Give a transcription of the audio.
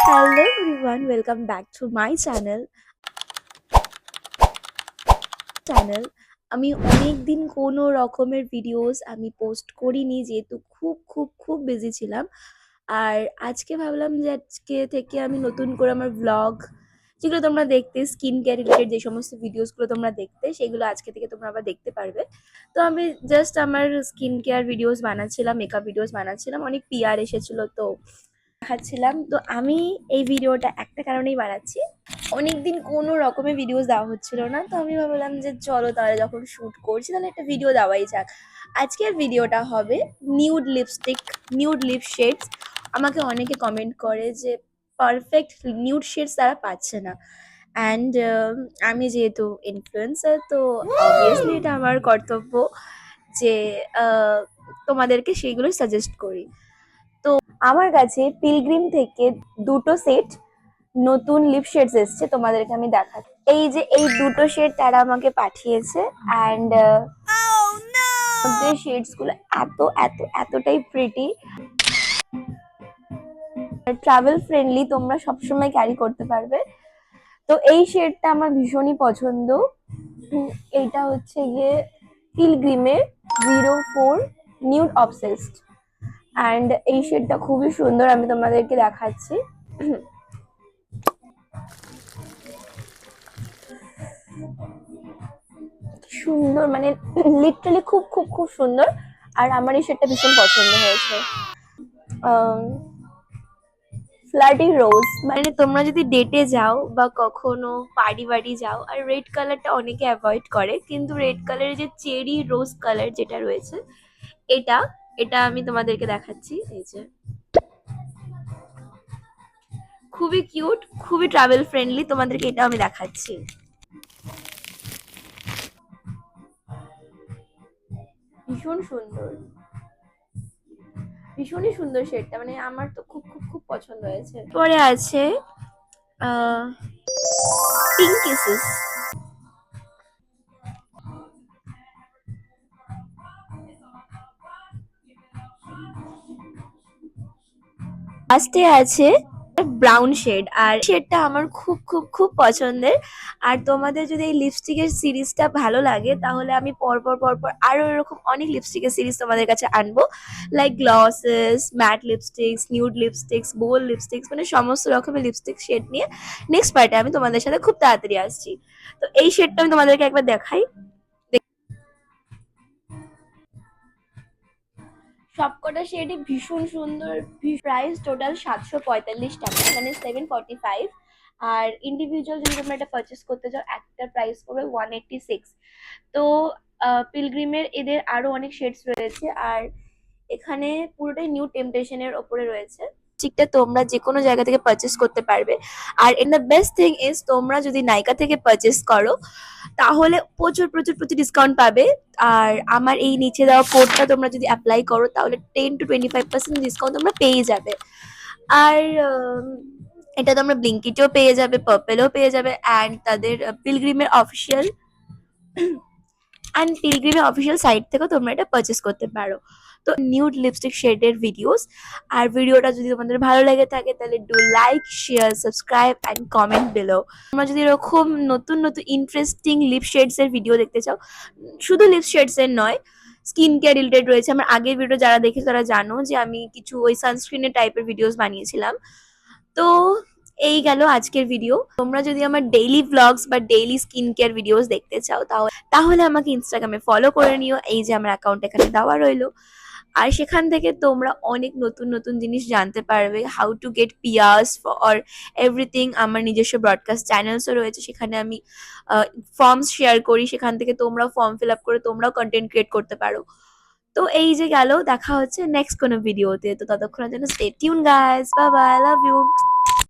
Hello everyone, welcome back to my channel. আমি অনেকদিন কোনো রকমের ভিডিওস আমি পোস্ট করিনি যেহেতু খুব বিজি ছিলাম। আর আজকে ভাবলাম যে আজকে থেকে আমি নতুন করে আমার ব্লগ যেগুলো তোমরা দেখতে স্কিন কেয়ার রিলেটেড যে সমস্ত ভিডিওসগুলো তোমরা দেখতে সেগুলো আজকে থেকে তোমরা আবার দেখতে পারবে। তো আমি জাস্ট আমার স্কিন কেয়ার ভিডিওস বানাচ্ছিলাম, মেকআপ ভিডিওস বানাচ্ছিলাম, অনেক পিআর এসেছিল তো দেখাচ্ছিলাম। তো আমি এই ভিডিওটা একটা কারণেই বানাচ্ছি, অনেকদিন কোনো রকমের ভিডিওস দেওয়া হচ্ছিল না, তো আমি ভাবলাম যে চলো তাহলে যখন শ্যুট করছি তাহলে একটা ভিডিও দেওয়াই যাক। আজকের ভিডিওটা হবে nude lipstick, nude lip shades. আমাকে অনেকে কমেন্ট করে যে পারফেক্ট নিউড শেডস তারা পাচ্ছে না, অ্যান্ড আমি যেহেতু ইনফ্লুয়েন্সার তো অবভিয়াসলি এটা আমার কর্তব্য যে তোমাদেরকে সেইগুলো সাজেস্ট করি। তো আমার কাছে পিলগ্রিম থেকে দুটো সেট নতুন লিপ শেডস এসছে, তোমাদেরকে আমি দেখাচ্ছি। এই যে এই দুটো শেড তারা আমাকে পাঠিয়েছে, অ্যান্ড মধ্যে শেডস গুলো এতটাই প্রিটি, ট্রাভেল ফ্রেন্ডলি, তোমরা সবসময় ক্যারি করতে পারবে। তো এই শেডটা আমার ভীষণই পছন্দ। এইটা হচ্ছে গিয়ে পিলগ্রিমের 04 নিউড অবসেসড, অ্যান্ড এই শেডটা খুবই সুন্দর, আমি তোমাদেরকে দেখাচ্ছি। সুন্দর মানে লিটারালি খুব সুন্দর, আর আমার এই শেডটা ভীষণ পছন্দ হয়েছে। ফ্লাডি রোজ, মানে তোমরা যদি ডেটে যাও বা কখনো পার্টি বাড়ি যাও, আর রেড কালারটা অনেকে অ্যাভয়েড করে, কিন্তু রেড কালারের যে চেরি রোজ কালার যেটা রয়েছে, এটা এটা আমি তোমাদেরকে দেখাচ্ছি। এই যে খুবই কিউট, খুবই ট্রাভেল ফ্রেন্ডলি, তোমাদেরকে এটা আমি দেখাচ্ছি। ভীষণ সুন্দর, ভীষণই সুন্দর শেডটা, মানে আমার তো খুব পছন্দ হয়েছে। পরে আছে পিঙ্ক কিসেস। লাস্টে আছে ব্রাউন শেড, আর শেডটা আমার খুব পছন্দের। আর তোমাদের যদি এই লিপস্টিকের সিরিজটা ভালো লাগে তাহলে আমি পরপর আরো এরকম অনেক লিপস্টিকের সিরিজ তোমাদের কাছে আনবো, লাইক গ্লসেস, ম্যাট লিপস্টিক্স, নিউড লিপস্টিক্স, বোল্ড লিপস্টিক্স, মানে সমস্ত রকমের লিপস্টিক শেড নিয়ে নেক্সট পার্টে আমি তোমাদের সাথে খুব তাড়াতাড়ি আসছি। তো এই শেডটা আমি তোমাদেরকে একবার দেখাই। সবকটা শেডই ভীষণ সুন্দর। প্রাইস টোটাল 745 টাকা, মানে 745। আর ইন্ডিভিজুয়াল যদি তোমরা এটা পারচেস করতে চাও একটা প্রাইস পড়বে 186। তো পিলগ্রিমের এদের আরো অনেক শেডস রয়েছে, আর এখানে পুরোটাই নিউ টেম্পটেশনের ওপরে রয়েছে। লিপস্টিকটা তোমরা যে কোনো জায়গা থেকে পারচেস করতে পারবে। আর in the best thing is তোমরা যদি নাইকা থেকে পারচেস করো তাহলে প্রচুর ডিসকাউন্ট পাবে। আর আমার এই নিচে দেওয়া কোডটা তোমরা যদি অ্যাপ্লাই করো তাহলে 10 to 25% ডিসকাউন্ট তোমরা পেয়ে যাবে। আর এটা তোমরা ব্লিঙ্কিটেও পেয়ে যাবে, পার্পেলেও পেয়ে যাবে, অ্যান্ড তাদের পিলগ্রিমের অফিসিয়াল সাইট থেকেও তোমরা এটা পারচেস করতে পারো। তো নিউড লিপস্টিক শেডের ভিডিওস, আর ভিডিওটা যদি তোমাদের ভালো লেগে থাকে তাহলে do like, share, subscribe and comment below. তোমরা যদি এরকম নতুন ইন্টারেস্টিং লিপ শেডস এর ভিডিও দেখতে চাও, শুধু লিপ শেডস এর নয়, স্কিন কেয়ার রিলেটেড রয়েছে। আমার আগের ভিডিও যারা দেখে তারা জানো যে আমি কিছু ওই সানস্ক্রিনের টাইপের ভিডিওস বানিয়েছিলাম। তো এই গেল আজকের ভিডিও। তোমরা যদি আমার ডেইলি ভ্লগস বা ডেইলি স্কিন কেয়ার ভিডিওস দেখতে চাও তাহলে আমাকে ইনস্টাগ্রামে ফলো করে নিও, এই যে আমার অ্যাকাউন্ট এখানে দেওয়া রইলো। আর সেখান থেকে তোমরা অনেক নতুন জিনিস জানতে পারবে, how to get peers for everything. আমার নিজস্ব ব্রডকাস্ট চ্যানেলসও রয়েছে, সেখানে আমি ফর্মস শেয়ার করি, সেখান থেকে তোমরা ফর্ম ফিল আপ করে তোমরাও কন্টেন্ট ক্রিয়েট করতে পারো। তো এই যে গেল, দেখা হচ্ছে নেক্সট কোনো ভিডিওতে। তো ততক্ষণের জন্য stay tune guys, bye bye, love you.